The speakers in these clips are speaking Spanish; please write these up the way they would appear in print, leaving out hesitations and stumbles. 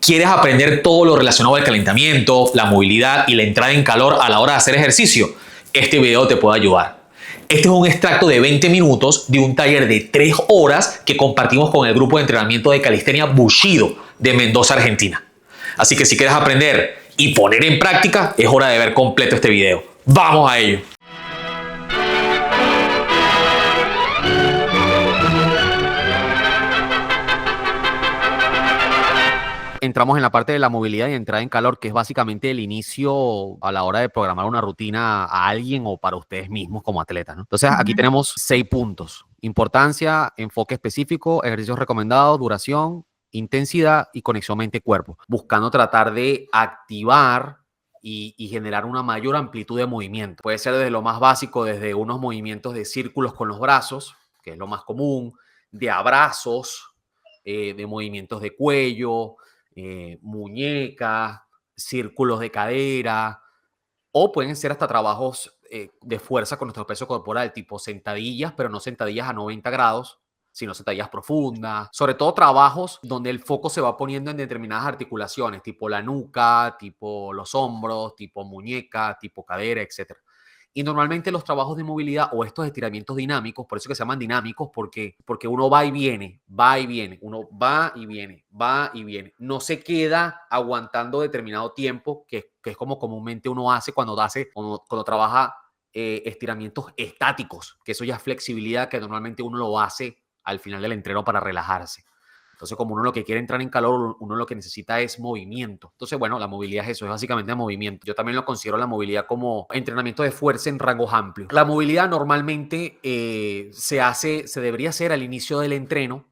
¿Quieres aprender todo lo relacionado al calentamiento, la movilidad y la entrada en calor a la hora de hacer ejercicio? Este video te puede ayudar. Este es un extracto de 20 minutos de un taller de 3 horas que compartimos con el grupo de entrenamiento de calistenia Bushido de Mendoza, Argentina. Así que si quieres aprender y poner en práctica, es hora de ver completo este video. ¡Vamos a ello! Entramos en la parte de la movilidad y entrada en calor, que es básicamente el inicio a la hora de programar una rutina a alguien o para ustedes mismos como atletas, ¿no? Entonces, aquí tenemos 6 puntos. Importancia, enfoque específico, ejercicios recomendados, duración, intensidad y conexión mente-cuerpo. Buscando tratar de activar y generar una mayor amplitud de movimiento. Puede ser desde lo más básico, desde unos movimientos de círculos con los brazos, que es lo más común, de abrazos, de movimientos de cuello, muñecas, círculos de cadera, o pueden ser hasta trabajos de fuerza con nuestro peso corporal, tipo sentadillas, pero no sentadillas a 90 grados, sino sentadillas profundas. Sobre todo trabajos donde el foco se va poniendo en determinadas articulaciones, tipo la nuca, tipo los hombros, tipo muñeca, tipo cadera, etc. Y normalmente los trabajos de movilidad o estos estiramientos dinámicos, por eso que se llaman dinámicos, porque uno va y viene, uno va y viene, va y viene. No se queda aguantando determinado tiempo, que es como comúnmente uno hace cuando trabaja estiramientos estáticos, que eso ya es flexibilidad, que normalmente uno lo hace al final del entreno para relajarse. Entonces, como uno lo que quiere entrar en calor, uno lo que necesita es movimiento. Entonces, bueno, la movilidad es eso, es básicamente movimiento. Yo también lo considero la movilidad como entrenamiento de fuerza en rangos amplios. La movilidad normalmente se debería hacer al inicio del entreno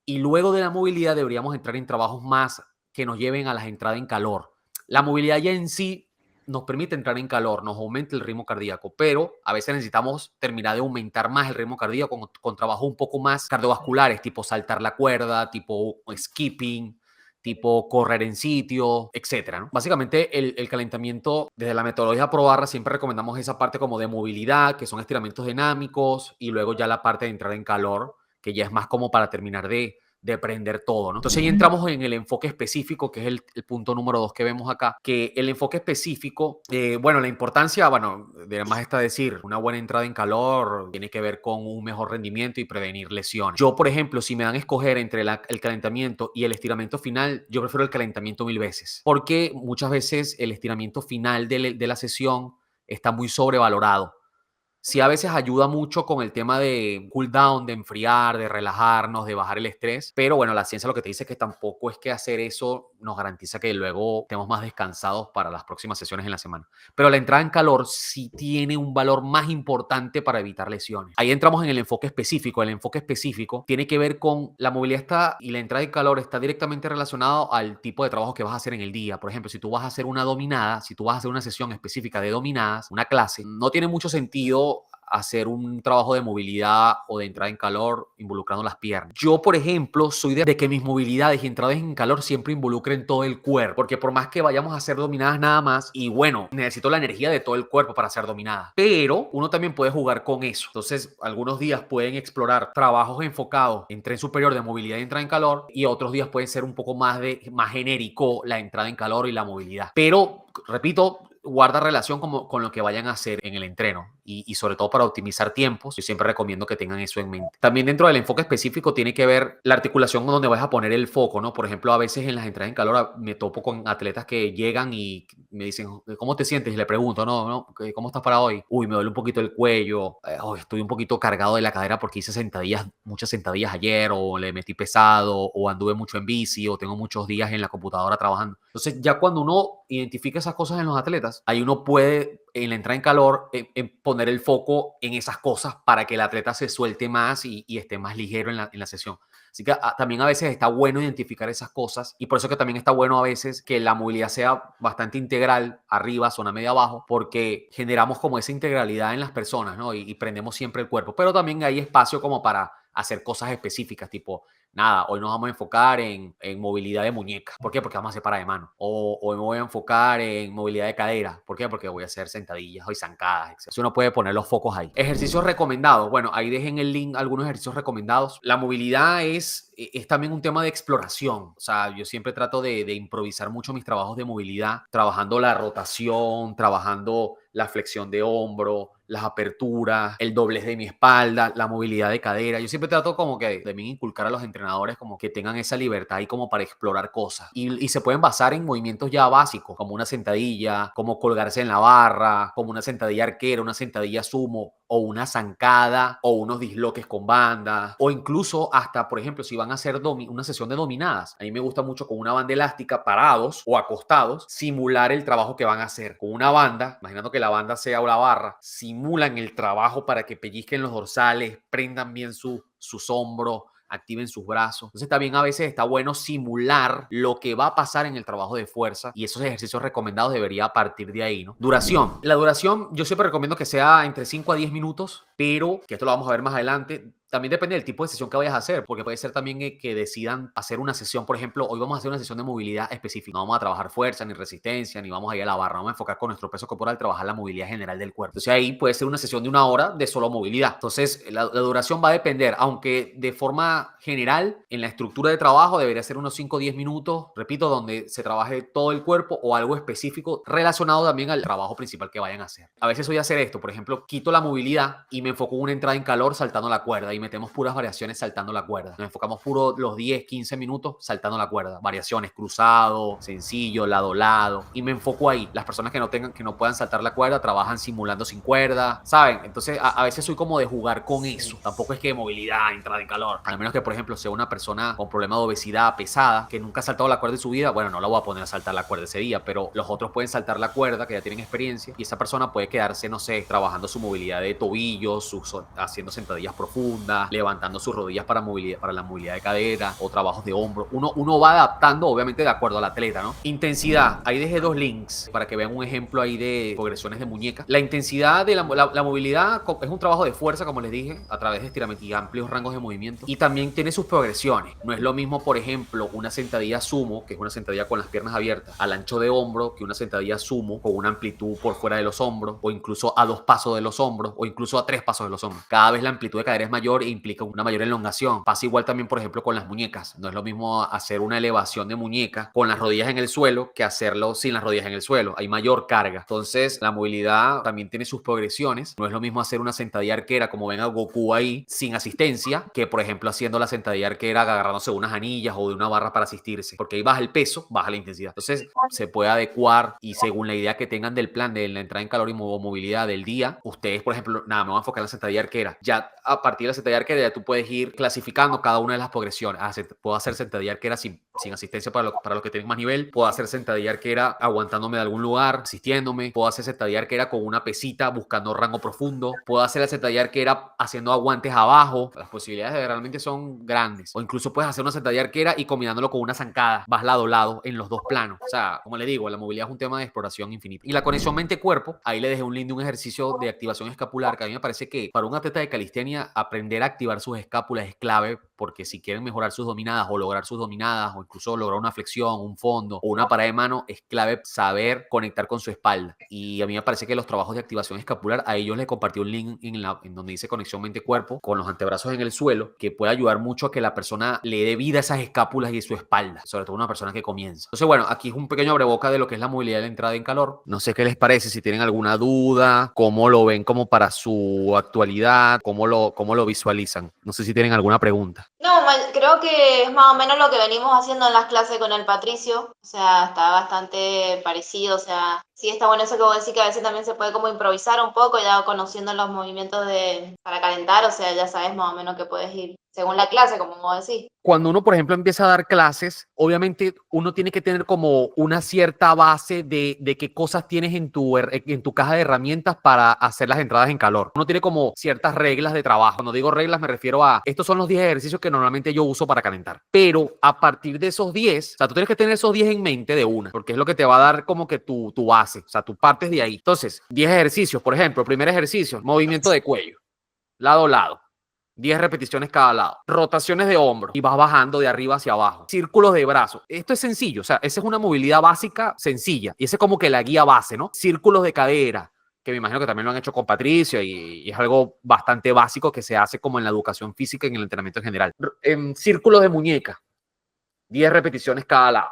y luego de la movilidad deberíamos entrar en trabajos más que nos lleven a las entradas en calor. La movilidad ya en sí nos permite entrar en calor, nos aumenta el ritmo cardíaco, pero a veces necesitamos terminar de aumentar más el ritmo cardíaco con trabajos un poco más cardiovasculares, tipo saltar la cuerda, tipo skipping, tipo correr en sitio, etcétera, ¿no? Básicamente el calentamiento, desde la metodología ProBarra siempre recomendamos esa parte como de movilidad, que son estiramientos dinámicos, y luego ya la parte de entrar en calor, que ya es más como para terminar de prender todo, ¿no? Entonces ahí entramos en el enfoque específico, que es el punto número 2 que vemos acá, que el enfoque específico, bueno, la importancia, bueno, de más está decir, una buena entrada en calor tiene que ver con un mejor rendimiento y prevenir lesiones. Yo, por ejemplo, si me dan a escoger entre el calentamiento y el estiramiento final, yo prefiero el calentamiento 1000 veces, porque muchas veces el estiramiento final de la sesión está muy sobrevalorado. Sí, a veces ayuda mucho con el tema de cool down, de enfriar, de relajarnos, de bajar el estrés. Pero bueno, la ciencia lo que te dice es que tampoco es que hacer eso nos garantiza que luego estemos más descansados para las próximas sesiones en la semana. Pero la entrada en calor sí tiene un valor más importante para evitar lesiones. Ahí entramos en el enfoque específico. El enfoque específico tiene que ver con la movilidad y la entrada en calor está directamente relacionado al tipo de trabajo que vas a hacer en el día. Por ejemplo, si tú vas a hacer una dominada, si tú vas a hacer una sesión específica de dominadas, una clase, no tiene mucho sentido hacer un trabajo de movilidad o de entrada en calor involucrando las piernas. Yo, por ejemplo, soy de que mis movilidades y entradas en calor siempre involucren todo el cuerpo, porque por más que vayamos a hacer dominadas nada más, y bueno, necesito la energía de todo el cuerpo para hacer dominadas, pero uno también puede jugar con eso. Entonces, algunos días pueden explorar trabajos enfocados en tren superior de movilidad y entrada en calor, y otros días pueden ser un poco más genérico la entrada en calor y la movilidad. Pero, repito, guarda relación con lo que vayan a hacer en el entreno y sobre todo para optimizar tiempos. Yo siempre recomiendo que tengan eso en mente. También dentro del enfoque específico tiene que ver la articulación donde vas a poner el foco, ¿no? Por ejemplo, a veces en las entradas en calor me topo con atletas que llegan y me dicen, ¿cómo te sientes? Y le pregunto, no, ¿cómo estás para hoy? Uy, me duele un poquito el cuello, estoy un poquito cargado de la cadera porque hice muchas sentadillas ayer, o le metí pesado, o anduve mucho en bici, o tengo muchos días en la computadora trabajando. Entonces, ya cuando uno identifica esas cosas en los atletas, ahí uno puede, en la entrada en calor, poner el foco en esas cosas para que el atleta se suelte más y esté más ligero en la sesión. Así que también a veces está bueno identificar esas cosas, y por eso que también está bueno a veces que la movilidad sea bastante integral, arriba, zona media, abajo, porque generamos como esa integralidad en las personas, ¿no? Y prendemos siempre el cuerpo, pero también hay espacio como para hacer cosas específicas, tipo nada, hoy nos vamos a enfocar en movilidad de muñeca. ¿Por qué? Porque vamos a hacer para de mano. O hoy me voy a enfocar en movilidad de cadera. ¿Por qué? Porque voy a hacer sentadillas y zancadas, etc. Entonces uno puede poner los focos ahí. Ejercicios recomendados. Bueno, ahí dejen el link algunos ejercicios recomendados. La movilidad es también un tema de exploración. O sea, yo siempre trato de improvisar mucho mis trabajos de movilidad, trabajando la rotación, trabajando la flexión de hombro, las aperturas, el doblez de mi espalda, la movilidad de cadera. Yo siempre trato como que de mí inculcar a los entrenadores como que tengan esa libertad y como para explorar cosas. Y se pueden basar en movimientos ya básicos, como una sentadilla, como colgarse en la barra, como una sentadilla arquera, una sentadilla sumo, o una zancada, o unos disloques con banda, o incluso hasta, por ejemplo, si van a hacer una sesión de dominadas. A mí me gusta mucho con una banda elástica, parados o acostados, simular el trabajo que van a hacer. Con una banda, imaginando que la banda sea la barra, simulan el trabajo para que pellizquen los dorsales, prendan bien sus hombros, activen sus brazos. Entonces también a veces está bueno simular lo que va a pasar en el trabajo de fuerza y esos ejercicios recomendados debería partir de ahí, ¿no? Duración. La duración yo siempre recomiendo que sea entre 5 a 10 minutos, pero que esto lo vamos a ver más adelante. También depende del tipo de sesión que vayas a hacer, porque puede ser también que decidan hacer una sesión, por ejemplo, hoy vamos a hacer una sesión de movilidad específica. No vamos a trabajar fuerza, ni resistencia, ni vamos a ir a la barra. Vamos a enfocar con nuestro peso corporal, trabajar la movilidad general del cuerpo. Entonces ahí puede ser una sesión de 1 hora de solo movilidad. Entonces la duración va a depender, aunque de forma general, en la estructura de trabajo debería ser unos 5 o 10 minutos, repito, donde se trabaje todo el cuerpo o algo específico relacionado también al trabajo principal que vayan a hacer. A veces voy a hacer esto, por ejemplo, quito la movilidad y me enfoco en una entrada en calor saltando la cuerda y metemos puras variaciones saltando la cuerda. Nos enfocamos puro los 10, 15 minutos saltando la cuerda. Variaciones, cruzado, sencillo, lado, lado. Y me enfoco ahí. Las personas que no puedan saltar la cuerda trabajan simulando sin cuerda, ¿saben? Entonces a veces soy como de jugar con eso. Tampoco es que movilidad, entrada en calor. A menos que, por ejemplo, sea una persona con problema de obesidad pesada, que nunca ha saltado la cuerda en su vida, bueno, no la voy a poner a saltar la cuerda ese día, pero los otros pueden saltar la cuerda, que ya tienen experiencia, y esa persona puede quedarse, no sé, trabajando su movilidad de tobillos, haciendo sentadillas profundas, levantando sus rodillas para la movilidad de cadera o trabajos de hombro. Uno va adaptando, obviamente, de acuerdo al atleta, ¿no? Intensidad. Ahí dejé 2 links para que vean un ejemplo ahí de progresiones de muñeca. La intensidad de la movilidad es un trabajo de fuerza, como les dije, a través de estiramiento y amplios rangos de movimiento. Y también tiene sus progresiones. No es lo mismo, por ejemplo, una sentadilla sumo, que es una sentadilla con las piernas abiertas, al ancho de hombro, que una sentadilla sumo con una amplitud por fuera de los hombros, o incluso a 2 pasos de los hombros, o incluso a 3 pasos de los hombros. Cada vez la amplitud de cadera es mayor e implica una mayor elongación. Pasa igual también, por ejemplo, con las muñecas. No es lo mismo hacer una elevación de muñeca con las rodillas en el suelo que hacerlo sin las rodillas en el suelo. Hay mayor carga. Entonces, la movilidad también tiene sus progresiones. No es lo mismo hacer una sentadilla arquera, como ven a Goku ahí, sin asistencia, que, por ejemplo, haciendo la sentadilla arquera agarrándose de unas anillas o de una barra para asistirse. Porque ahí baja el peso, baja la intensidad. Entonces, se puede adecuar y según la idea que tengan del plan de la entrada en calor y movilidad del día, ustedes, por ejemplo, nada, me voy a enfocar en la sentadilla arquera. Ya a partir de la sentadilla arquera, ya tú puedes ir clasificando cada una de las progresiones. Puedo hacer sentadilla arquera sin asistencia para los que tienen más nivel. Puedo hacer sentadilla arquera aguantándome de algún lugar, asistiéndome. Puedo hacer sentadilla arquera con una pesita buscando rango profundo. Puedo hacer la sentadilla arquera haciendo aguantes abajo. Las posibilidades realmente son grandes. O incluso puedes hacer una sentadilla arquera y combinándolo con una zancada. Vas lado a lado en los 2 planos. O sea, como le digo, la movilidad es un tema de exploración infinita. Y la conexión mente-cuerpo, ahí le dejé un link de un ejercicio de activación escapular que a mí me parece que para un atleta de calistenia aprender a activar sus escápulas es clave, porque si quieren mejorar sus dominadas o lograr sus dominadas o incluso lograr una flexión, un fondo o una parada de mano, es clave saber conectar con su espalda. Y a mí me parece que los trabajos de activación escapular, a ellos les compartí un link en donde dice conexión mente-cuerpo con los antebrazos en el suelo, que puede ayudar mucho a que la persona le dé vida a esas escápulas y su espalda, sobre todo una persona que comienza. Entonces, bueno, aquí es un pequeño abreboca de lo que es la movilidad de la entrada en calor. No sé qué les parece, si tienen alguna duda, cómo lo ven como para su actualidad, cómo lo visualizan. No sé si tienen alguna pregunta. No, creo que es más o menos lo que venimos haciendo en las clases con el Patricio, o sea, está bastante parecido, o sea, sí está bueno eso que vos decís, que a veces también se puede como improvisar un poco, ya conociendo los movimientos para calentar, o sea, ya sabes más o menos que puedes ir según la clase, como vos decís. Cuando uno, por ejemplo, empieza a dar clases, obviamente uno tiene que tener como una cierta base de qué cosas tienes en tu caja de herramientas para hacer las entradas en calor. Uno tiene como ciertas reglas de trabajo. Cuando digo reglas me refiero a, estos son los 10 ejercicios que normalmente yo uso para calentar. Pero a partir de esos 10, o sea, tú tienes que tener esos 10 en mente de una, porque es lo que te va a dar como que tu base, o sea, tú partes de ahí. Entonces, 10 ejercicios, por ejemplo, primer ejercicio, movimiento de cuello, lado a lado. 10 repeticiones cada lado. Rotaciones de hombros y vas bajando de arriba hacia abajo. Círculos de brazos. Esto es sencillo, o sea, esa es una movilidad básica sencilla. Y esa es como que la guía base, ¿no? Círculos de cadera, que me imagino que también lo han hecho con Patricio y es algo bastante básico que se hace como en la educación física y en el entrenamiento en general. En círculos de muñeca, 10 repeticiones cada lado.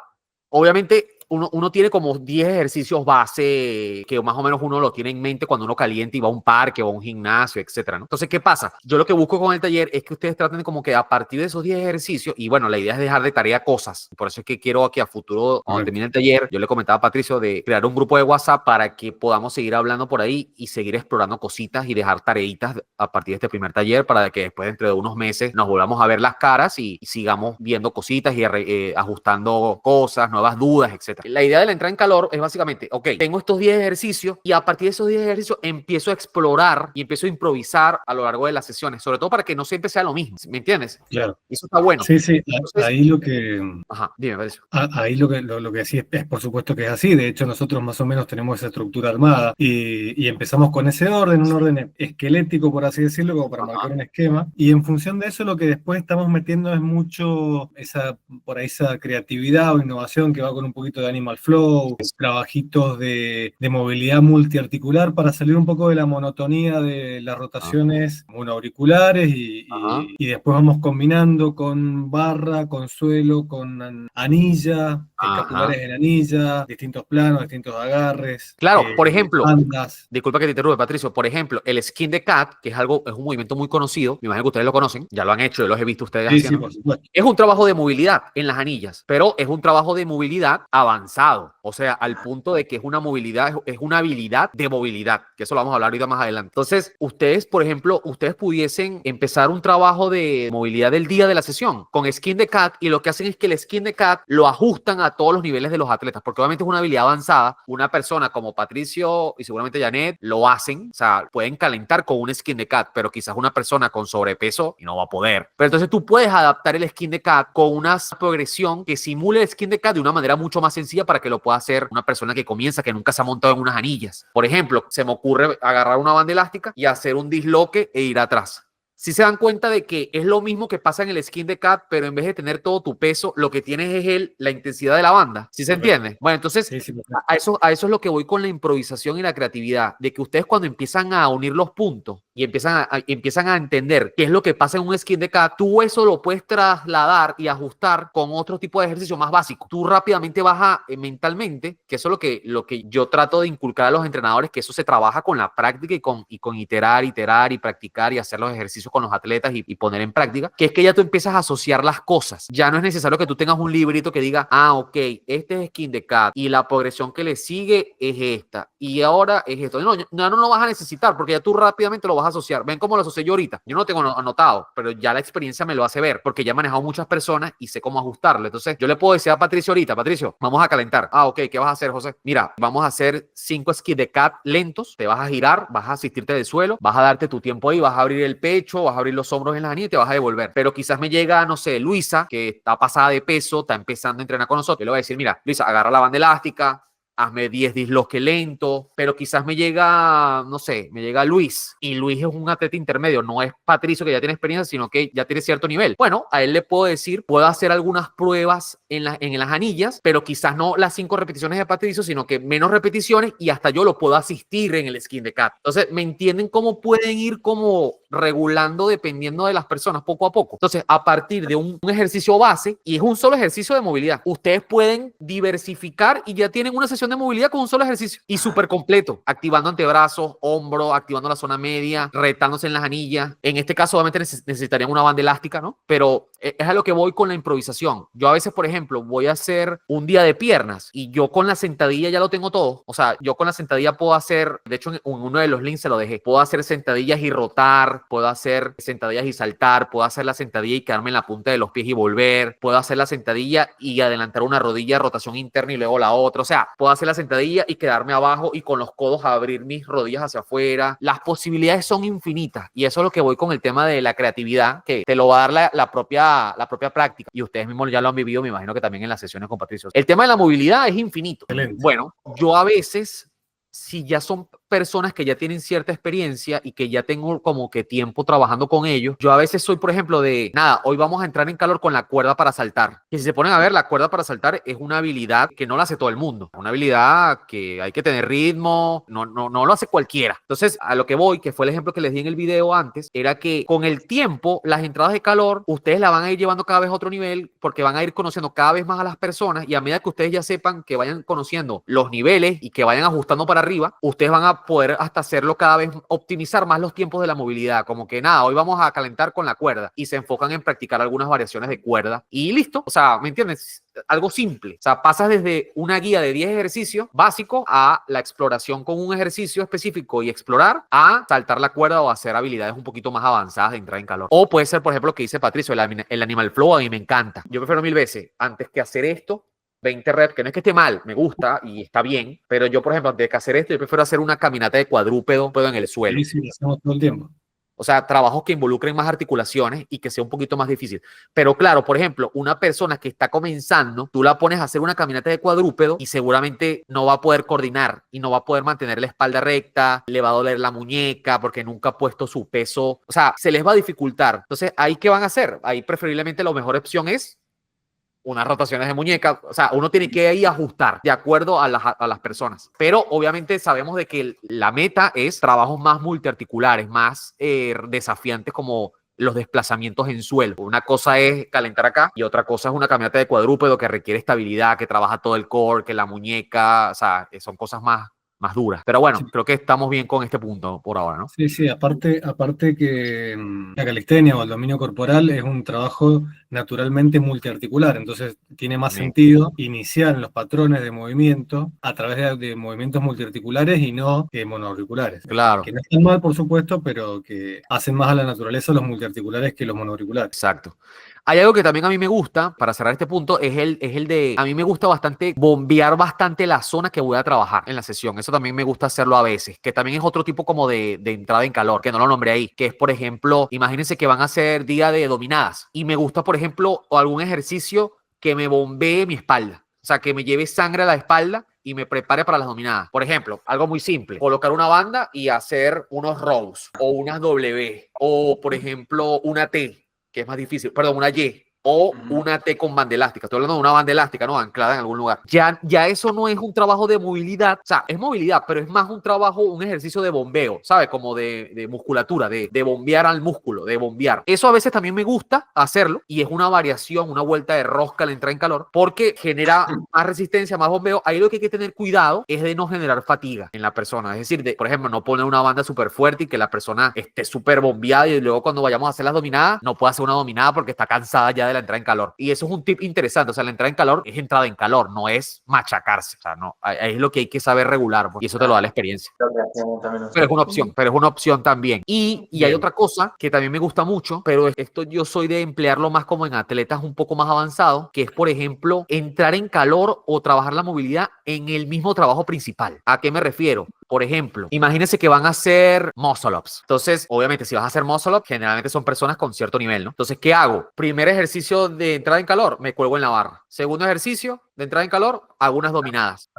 Obviamente, uno tiene como 10 ejercicios base que más o menos uno lo tiene en mente cuando uno calienta y va a un parque o a un gimnasio, etcétera, ¿no? Entonces, ¿qué pasa? Yo lo que busco con el taller es que ustedes traten como que a partir de esos 10 ejercicios, y bueno, la idea es dejar de tarea cosas. Por eso es que quiero que a futuro, cuando termine el taller, yo le comentaba a Patricio de crear un grupo de WhatsApp para que podamos seguir hablando por ahí y seguir explorando cositas y dejar tareitas a partir de este primer taller para que después, dentro de unos meses, nos volvamos a ver las caras y sigamos viendo cositas y ajustando cosas, nuevas dudas, etcétera. La idea de la entrada en calor es básicamente, ok, tengo estos 10 ejercicios y a partir de esos 10 ejercicios empiezo a explorar y empiezo a improvisar a lo largo de las sesiones, sobre todo para que no siempre sea lo mismo, ¿me entiendes? Claro. Eso está bueno. Sí, sí, Entonces, ahí lo que... Ajá, dime, Patricio. Ahí lo que sí es por supuesto que es así. De hecho, nosotros más o menos tenemos esa estructura armada y empezamos con ese orden, un orden esquelético, por así decirlo, como para marcar un esquema. Y en función de eso, lo que después estamos metiendo es mucho por ahí esa creatividad o innovación que va con un poquito de animal flow, trabajitos de movilidad multiarticular para salir un poco de la monotonía de las rotaciones monoauriculares y después vamos combinando con barra, con suelo, con anilla, escapulares en anilla, distintos planos, distintos agarres. Claro, por ejemplo, bandas. disculpa que te interrumpa, Patricio, por ejemplo, el skin de cat, que es un movimiento muy conocido, me imagino que ustedes lo conocen, ya lo han hecho, yo los he visto ustedes Sí, haciendo. sí, por supuesto. Es un trabajo de movilidad en las anillas, pero es un trabajo de movilidad avanzado, o sea, al punto de que es una movilidad, es una habilidad de movilidad, que eso lo vamos a hablar ahorita más adelante. Entonces, ustedes, por ejemplo, ustedes pudiesen empezar un trabajo de movilidad del día de la sesión con skin de cat y lo que hacen es que el skin de cat lo ajustan a todos los niveles de los atletas, porque obviamente es una habilidad avanzada. Una persona como Patricio y seguramente Janet lo hacen, o sea, pueden calentar con un skin de cat, pero quizás una persona con sobrepeso no va a poder. Pero entonces tú puedes adaptar el skin de cat con una progresión que simule el skin de cat de una manera mucho más sencilla para que lo pueda hacer una persona que comienza, que nunca se ha montado en unas anillas. Por ejemplo, se me ocurre agarrar una banda elástica y hacer un disloque e ir atrás. Si se dan cuenta de que es lo mismo que pasa en el skin de cat, pero en vez de tener todo tu peso, lo que tienes es la intensidad de la banda. ¿Sí se entiende? Bueno, entonces, Sí, a eso es lo que voy con la improvisación y la creatividad, de que ustedes cuando empiezan a unir los puntos y empiezan a entender qué es lo que pasa en un skin de cat, tú eso lo puedes trasladar y ajustar con otro tipo de ejercicio más básico. Tú rápidamente vas mentalmente, que eso es lo que yo trato de inculcar a los entrenadores, que eso se trabaja con la práctica y con iterar y practicar y hacer los ejercicios con los atletas y poner en práctica, que es que ya tú empiezas a asociar las cosas. Ya no es necesario que tú tengas un librito que diga, ok, este es skin de cat y la progresión que le sigue es esta y ahora es esto. No lo vas a necesitar porque ya tú rápidamente lo vas a asociar. Ven cómo lo asocié yo ahorita. Yo no lo tengo anotado, pero ya la experiencia me lo hace ver porque ya he manejado muchas personas y sé cómo ajustarlo. Entonces yo le puedo decir a Patricio ahorita, Patricio, vamos a calentar. Ok, ¿qué vas a hacer, José? Mira, vamos a hacer 5 skins de cat lentos, te vas a girar, vas a asistirte del suelo, vas a darte tu tiempo ahí, vas a abrir el pecho, vas a abrir los hombros en las anillas y te vas a devolver. Pero quizás me llega, no sé, Luisa, que está pasada de peso, está empezando a entrenar con nosotros. Yo le voy a decir, mira, Luisa, agarra la banda elástica, hazme 10 disloques lentos, pero quizás me llega, no sé, me llega Luis, y Luis es un atleta intermedio, no es Patricio que ya tiene experiencia, sino que ya tiene cierto nivel. Bueno, a él le puedo decir, puedo hacer algunas pruebas en las anillas, pero quizás no las 5 repeticiones de Patricio, sino que menos repeticiones y hasta yo lo puedo asistir en el skin de cat. Entonces, ¿me entienden cómo pueden ir como regulando dependiendo de las personas poco a poco? Entonces, a partir de un ejercicio base, y es un solo ejercicio de movilidad, ustedes pueden diversificar y ya tienen una sesión de movilidad con un solo ejercicio y súper completo, activando antebrazos, hombro, activando la zona media, retándose en las anillas. En este caso, obviamente necesitarían una banda elástica, ¿no? Pero es a lo que voy con la improvisación. Yo a veces, por ejemplo, voy a hacer un día de piernas y yo con la sentadilla ya lo tengo todo. O sea, yo con la sentadilla puedo hacer, de hecho, en uno de los links se lo dejé, puedo hacer sentadillas y rotar, puedo hacer sentadillas y saltar, puedo hacer la sentadilla y quedarme en la punta de los pies y volver, puedo hacer la sentadilla y adelantar una rodilla, rotación interna y luego la otra. O sea, puedo hacer la sentadilla y quedarme abajo y con los codos abrir mis rodillas hacia afuera. Las posibilidades son infinitas y eso es lo que voy con el tema de la creatividad, que te lo va a dar la propia práctica y ustedes mismos ya lo han vivido, me imagino que también en las sesiones con Patricio. El tema de la movilidad es infinito. Excelente. Bueno, yo a veces, si ya son personas que ya tienen cierta experiencia y que ya tengo como que tiempo trabajando con ellos, yo a veces soy, por ejemplo, de, nada, hoy vamos a entrar en calor con la cuerda para saltar. Y si se ponen a ver, la cuerda para saltar es una habilidad que no la hace todo el mundo. Una habilidad que hay que tener ritmo, no lo hace cualquiera. Entonces, a lo que voy, que fue el ejemplo que les di en el video antes, era que con el tiempo, las entradas de calor, ustedes la van a ir llevando cada vez a otro nivel porque van a ir conociendo cada vez más a las personas y a medida que ustedes ya sepan que vayan conociendo los niveles y que vayan ajustando para arriba, ustedes van a poder hasta hacerlo cada vez, optimizar más los tiempos de la movilidad, como que nada, hoy vamos a calentar con la cuerda y se enfocan en practicar algunas variaciones de cuerda y listo, o sea, ¿me entiendes? Algo simple, o sea, pasas desde una guía de 10 ejercicios básicos a la exploración con un ejercicio específico y explorar a saltar la cuerda o hacer habilidades un poquito más avanzadas de entrar en calor. O puede ser, por ejemplo, lo que dice Patricio, el Animal Flow, a mí me encanta. Yo prefiero 1000 veces, antes que hacer esto, 20 reps, que no es que esté mal, me gusta y está bien, pero yo, por ejemplo, antes de hacer esto, yo prefiero hacer una caminata de cuadrúpedo en el suelo. Sí, lo hacemos todo el tiempo. O sea, trabajos que involucren más articulaciones y que sea un poquito más difícil. Pero claro, por ejemplo, una persona que está comenzando, tú la pones a hacer una caminata de cuadrúpedo y seguramente no va a poder coordinar y no va a poder mantener la espalda recta, le va a doler la muñeca porque nunca ha puesto su peso. O sea, se les va a dificultar. Entonces, ¿ahí qué van a hacer? Ahí preferiblemente la mejor opción es unas rotaciones de muñeca, o sea, uno tiene que ahí ajustar de acuerdo a las personas, pero obviamente sabemos de que la meta es trabajos más multiarticulares, más desafiantes como los desplazamientos en suelo. Una cosa es calentar acá y otra cosa es una caminata de cuadrúpedo que requiere estabilidad, que trabaja todo el core, que la muñeca, o sea, son cosas más duras. Pero bueno, creo que estamos bien con este punto por ahora, ¿no? Sí, aparte que la calistenia o el dominio corporal es un trabajo naturalmente multiarticular, entonces tiene más sentido iniciar en los patrones de movimiento a través de movimientos multiarticulares y no monoauriculares. Claro. Que no están mal, por supuesto, pero que hacen más a la naturaleza los multiarticulares que los monoauriculares. Exacto. Hay algo que también a mí me gusta, para cerrar este punto, es el de, a mí me gusta bastante bombear bastante la zona que voy a trabajar en la sesión. Eso también me gusta hacerlo a veces, que también es otro tipo como de entrada en calor, que no lo nombré ahí, que es, por ejemplo, imagínense que van a hacer día de dominadas y me gusta, por ejemplo, algún ejercicio que me bombee mi espalda, o sea, que me lleve sangre a la espalda y me prepare para las dominadas. Por ejemplo, algo muy simple, colocar una banda y hacer unos rows o unas W o, por ejemplo, una T, que es más difícil, perdón, una Y, o una T con banda elástica. Estoy hablando de una banda elástica, ¿no? Anclada en algún lugar. Ya eso no es un trabajo de movilidad, o sea, es movilidad, pero es más un trabajo, un ejercicio de bombeo, ¿sabes? Como de musculatura, de bombear al músculo, de bombear. Eso a veces también me gusta hacerlo y es una variación, una vuelta de rosca al entrar en calor, porque genera más resistencia, más bombeo. Ahí lo que hay que tener cuidado es de no generar fatiga en la persona. Es decir, por ejemplo, no poner una banda súper fuerte y que la persona esté súper bombeada y luego cuando vayamos a hacer las dominadas, no pueda hacer una dominada porque está cansada ya de la entrada en calor. Y eso es un tip interesante. O sea, la entrada en calor es entrada en calor, no es machacarse. O sea, no, es lo que hay que saber regular, pues, y eso te lo da la experiencia. Pero es una opción también. Y hay otra cosa que también me gusta mucho, pero esto yo soy de emplearlo más como en atletas un poco más avanzados, que es, por ejemplo, entrar en calor o trabajar la movilidad en el mismo trabajo principal. ¿A qué me refiero? Por ejemplo, imagínense que van a hacer muscle ups. Entonces, obviamente, si vas a hacer muscle ups, generalmente son personas con cierto nivel, ¿no? Entonces, ¿qué hago? Primer ejercicio de entrada en calor, me cuelgo en la barra. Segundo ejercicio de entrada en calor, hago unas dominadas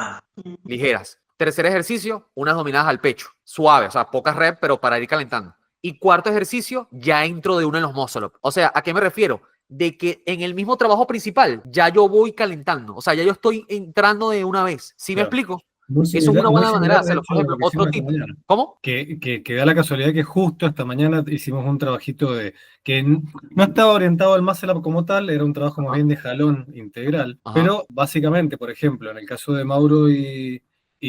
ligeras. Tercer ejercicio, unas dominadas al pecho, suave, o sea, pocas reps, pero para ir calentando. Y cuarto ejercicio, ya entro de uno en los muscle ups. O sea, ¿a qué me refiero? De que en el mismo trabajo principal ya yo voy calentando, o sea, ya yo estoy entrando de una vez. ¿Sí me explico? Eso es una buena manera de hacerlo. Por ejemplo, otro tip. ¿Cómo? Que da la casualidad que justo esta mañana hicimos un trabajito que no estaba orientado al muscle up como tal, era un trabajo más bien de jalón integral. Pero básicamente, por ejemplo, en el caso de Mauro y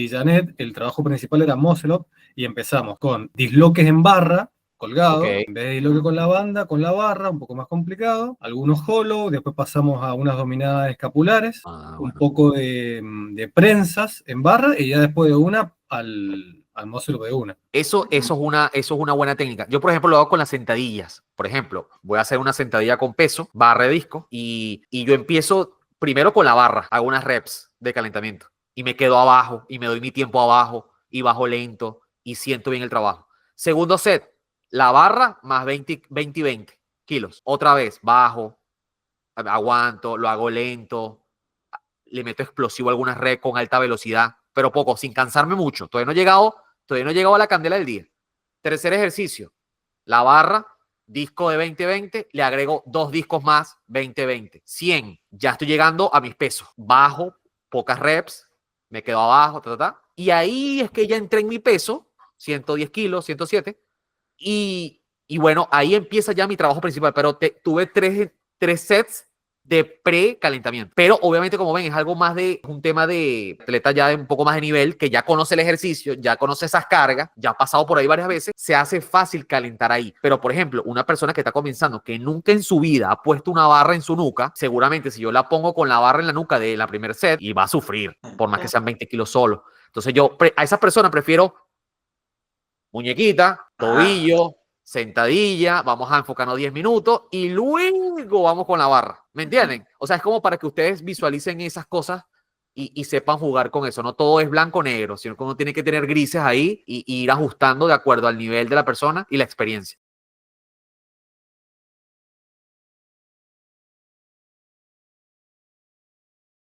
Janet, el trabajo principal era muscle up y empezamos con disloques en barra, colgado, en vez de disloque con la banda, con la barra, un poco más complicado, algunos hollow, después pasamos a unas dominadas escapulares, un poco de prensas en barra y ya después de una al muscle up de una. Eso es una buena técnica. Yo, por ejemplo, lo hago con las sentadillas. Por ejemplo, voy a hacer una sentadilla con peso, barra de disco, y yo empiezo primero con la barra, hago unas reps de calentamiento y me quedo abajo y me doy mi tiempo abajo y bajo lento y siento bien el trabajo. Segundo set, la barra más 20 y 20 kilos. Otra vez, bajo, aguanto, lo hago lento, le meto explosivo a algunas reps con alta velocidad, pero poco, sin cansarme mucho. Todavía no he llegado Todavía no he llegado a la candela del día. Tercer ejercicio, la barra, disco de 20-20, le agrego 2 discos más, 20-20, 100. Ya estoy llegando a mis pesos. Bajo, pocas reps, me quedo abajo, y ahí es que ya entré en mi peso, 110 kilos, 107, y bueno, ahí empieza ya mi trabajo principal, pero tuve tres sets de pre-calentamiento. Pero obviamente, como ven, es algo más de un tema de atleta ya de un poco más de nivel, que ya conoce el ejercicio, ya conoce esas cargas, ya ha pasado por ahí varias veces, se hace fácil calentar ahí. Pero, por ejemplo, una persona que está comenzando, que nunca en su vida ha puesto una barra en su nuca, seguramente si yo la pongo con la barra en la nuca de la primer set, y va a sufrir, por más que sean 20 kilos solo. Entonces yo a esa persona prefiero muñequita, tobillo, sentadilla, vamos a enfocarnos 10 minutos y luego vamos con la barra. ¿Me entienden? O sea, es como para que ustedes visualicen esas cosas y sepan jugar con eso. No todo es blanco o negro, sino que uno tiene que tener grises ahí y ir ajustando de acuerdo al nivel de la persona y la experiencia.